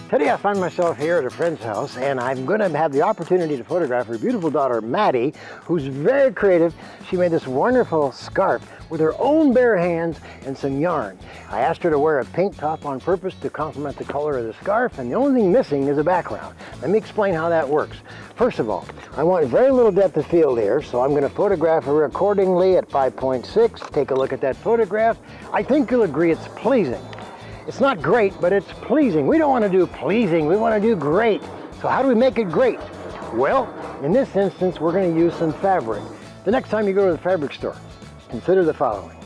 Today I find myself here at a friend's house and I'm going to have the opportunity to photograph her beautiful daughter Maddie, who's very creative. She made this wonderful scarf with her own bare hands and some yarn. I asked her to wear a pink top on purpose to complement the color of the scarf, and the only thing missing is a background. Let me explain how that works. First of all, I want very little depth of field here, so I'm going to photograph her accordingly at 5.6. Take a look at that photograph. I think you'll agree it's pleasing. It's not great, but it's pleasing. We don't want to do pleasing, we want to do great. So how do we make it great? Well, in this instance, we're going to use some fabric. The next time you go to the fabric store, consider the following.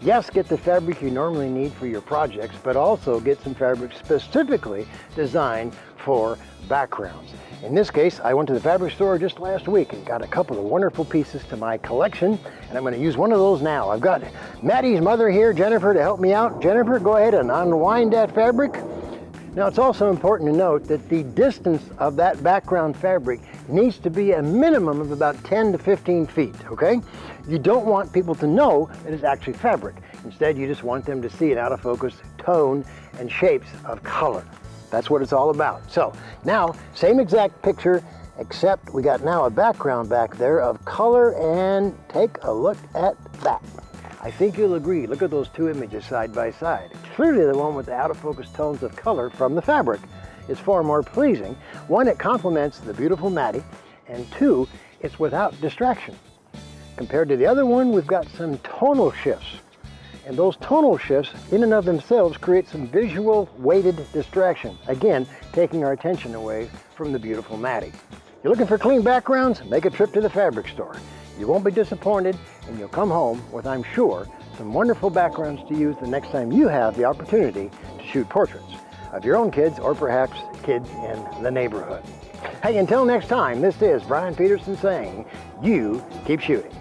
Yes, get the fabric you normally need for your projects, but also get some fabric specifically designed for backgrounds. In this case, I went to the fabric store just last week and got a couple of wonderful pieces to my collection, and I'm going to use one of those now. I've got Maddie's mother here, Jennifer, to help me out. Jennifer, go ahead and unwind that fabric. Now, it's also important to note that the distance of that background fabric needs to be a minimum of about 10 to 15 feet, okay? You don't want people to know that it's actually fabric. Instead, you just want them to see an out-of-focus tone and shapes of color. That's what it's all about. So now, same exact picture, except we got now a background back there of color, and take a look at that. I think you'll agree, look at those two images side by side. Clearly the one with the out-of-focus tones of color from the fabric is far more pleasing. One, it complements the beautiful Maddie, and two, it's without distraction. Compared to the other one, we've got some tonal shifts. And those tonal shifts in and of themselves create some visual weighted distraction. Again, taking our attention away from the beautiful Maddie. You're looking for clean backgrounds? Make a trip to the fabric store. You won't be disappointed, and you'll come home with, I'm sure, some wonderful backgrounds to use the next time you have the opportunity to shoot portraits of your own kids or perhaps kids in the neighborhood. Hey, until next time, this is Bryan Peterson saying, you keep shooting.